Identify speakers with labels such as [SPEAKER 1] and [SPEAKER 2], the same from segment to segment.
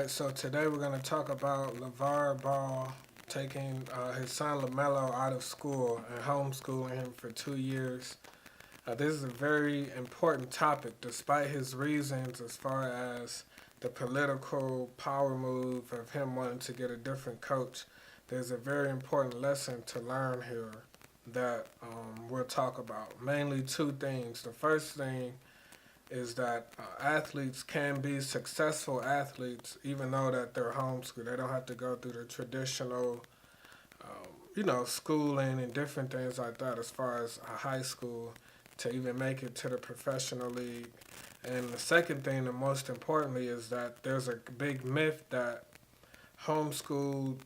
[SPEAKER 1] Alright, so today we're going to talk about LeVar Ball taking his son lamelo out of school and homeschooling him for 2 years. This is a very important topic despite his reasons as far as the political power move of him wanting to get a different coach. There's a very important lesson to learn here that we'll talk about. Mainly two things. The first thing is that athletes can be successful athletes even though that they're homeschooled. They don't have to go through the traditional, schooling and different things like that as far as a high school to even make it to the professional league. And the second thing, and most importantly, is that there's a big myth that homeschool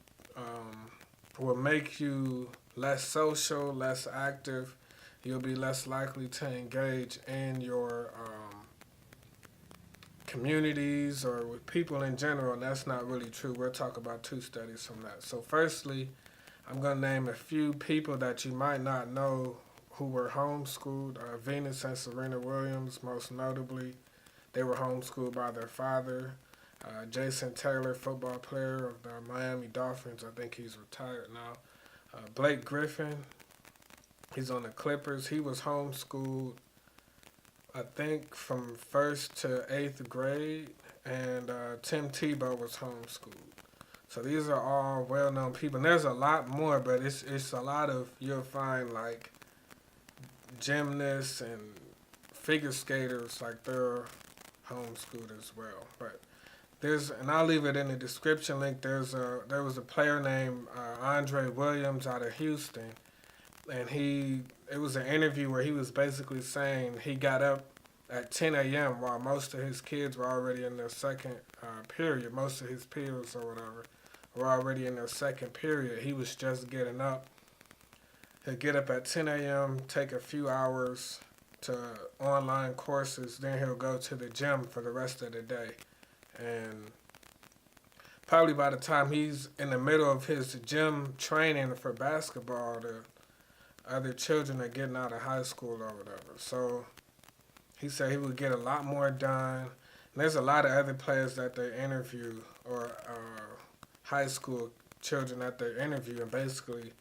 [SPEAKER 1] will make you less social, less active. You'll be less likely to engage in your communities or with people in general, and that's not really true. We'll talk about two studies from that. So firstly, I'm going to name a few people that you might not know who were homeschooled. Venus and Serena Williams, most notably, they were homeschooled by their father. Jason Taylor, football player of the Miami Dolphins, I think he's retired now. Blake Griffin, he's on the Clippers. He was homeschooled, I think, from 1st to 8th grade, and Tim Tebow was homeschooled. So these are all well-known people. And there's a lot more, but it's a lot of, you'll find, like, gymnasts and figure skaters, like, they're homeschooled as well. But and I'll leave it in the description link, there was a player named Andre Williams out of Houston, and it was an interview where he was basically saying he got up at 10 a.m. while most of his kids were already in their second period. Most of his peers or whatever were already in their second period. He was just getting up. He'd get up at 10 a.m., take a few hours to online courses, then he'll go to the gym for the rest of the day. And probably by the time he's in the middle of his gym training for basketball, the other children are getting out of high school or whatever. So he said he would get a lot more done. And there's a lot of other players that they interview, or high school children that they interview, and basically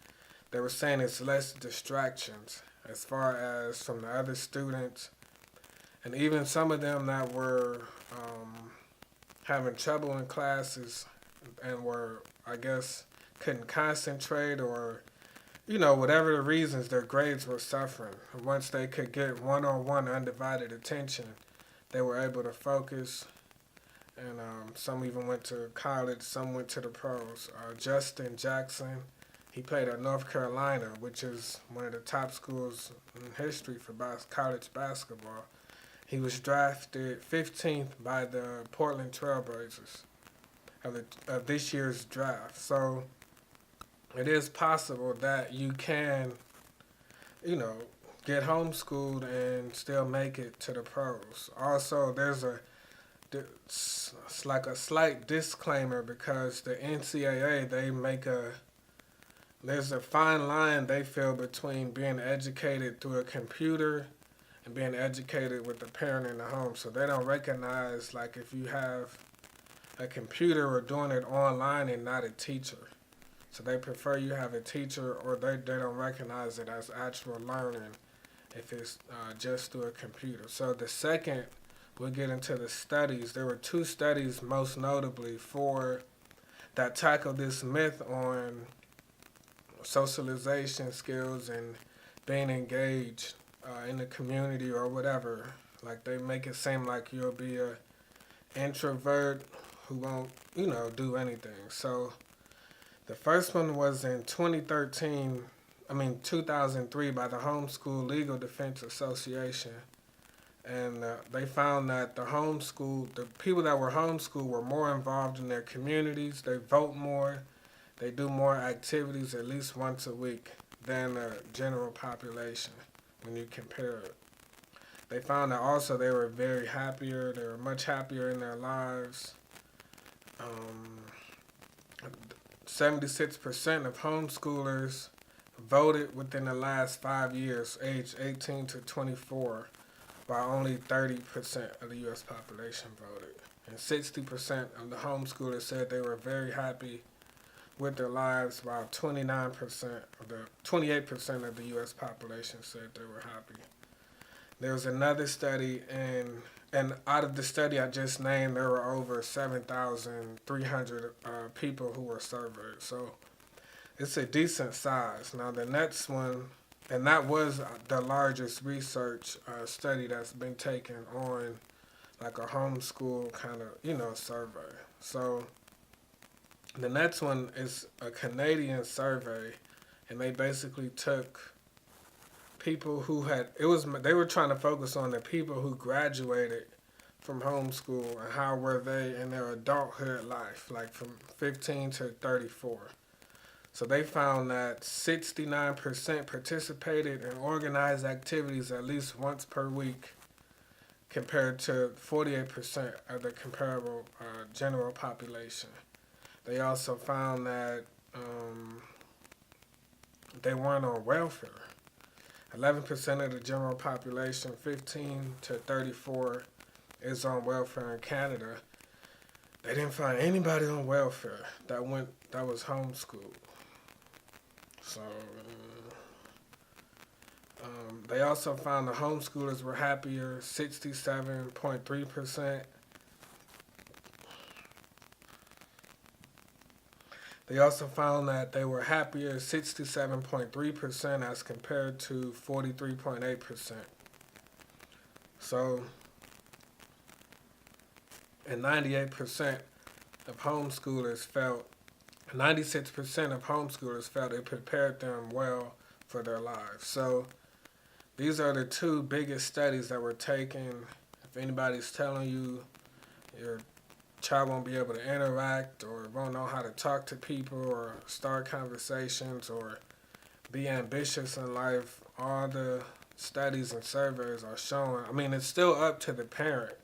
[SPEAKER 1] they were saying it's less distractions as far as from the other students. And even some of them that were having trouble in classes and were, I guess, couldn't concentrate or, whatever the reasons, their grades were suffering. And once they could get one-on-one undivided attention, they were able to focus. And some even went to college, some went to the pros. Justin Jackson, he played at North Carolina, which is one of the top schools in history for college basketball. He was drafted 15th by the Portland Trailblazers of this year's draft. So it is possible that you can, get homeschooled and still make it to the pros. Also, it's like a slight disclaimer because the NCAA, there's a fine line they feel between being educated through a computer and being educated with the parent in the home. So they don't recognize, like, if you have a computer or doing it online and not a teacher. So they prefer you have a teacher, or they don't recognize it as actual learning if it's just through a computer. So the second, we'll get into the studies. There were two studies most notably that tackle this myth on socialization skills and being engaged in the community or whatever. Like, they make it seem like you'll be a introvert who won't, do anything. So the first one was in 2003 by the Homeschool Legal Defense Association. And they found that the people that were homeschooled were more involved in their communities. They vote more. They do more activities at least once a week than the general population when you compare it. They found that also they were very happier. They were much happier in their lives. 76% of homeschoolers voted within the last 5 years, aged 18 to 24, while only 30% of the U.S. population voted. And 60% of the homeschoolers said they were very happy with their lives, while 28% of the U.S. population said they were happy. There was another study, and out of the study I just named, there were over 7,300 people who were surveyed. So it's a decent size. Now the next one, and that was the largest research study that's been taken on like a homeschool kind of, survey. So the next one is a Canadian survey, and they basically took people who they were trying to focus on the people who graduated from homeschool and how were they in their adulthood life, like from 15 to 34. So they found that 69% participated in organized activities at least once per week, compared to 48% of the comparable general population. They also found that they weren't on welfare. 11% of the general population, 15 to 34, is on welfare in Canada. They didn't find anybody on welfare that was homeschooled. So they also found the homeschoolers were happier, 67.3%. They also found that they were happier, 67.3%, as compared to 43.8%. So, and 96% of homeschoolers felt it prepared them well for their lives. So these are the two biggest studies that were taken. If anybody's telling you your child won't be able to interact or won't know how to talk to people or start conversations or be ambitious in life, all the studies and surveys are showing. I mean, it's still up to the parent.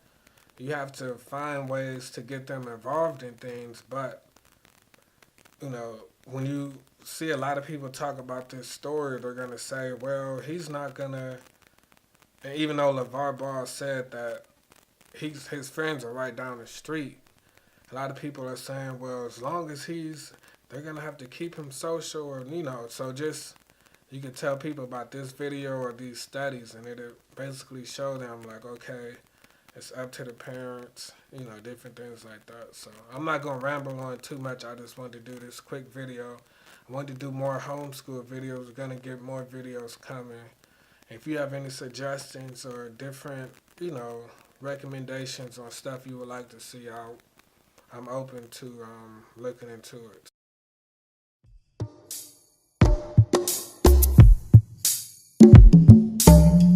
[SPEAKER 1] You have to find ways to get them involved in things, but when you see a lot of people talk about this story, they're going to say, well, he's not going to, and even though LeVar Ball said that his friends are right down the street, a lot of people are saying, well, as long as they're going to have to keep him social, or, so just, you can tell people about this video or these studies, and it'll basically show them, like, okay, it's up to the parents, different things like that. So I'm not going to ramble on too much. I just wanted to do this quick video. I wanted to do more homeschool videos. We're going to get more videos coming. If you have any suggestions or different, recommendations on stuff you would like to see out, I'm open to looking into it.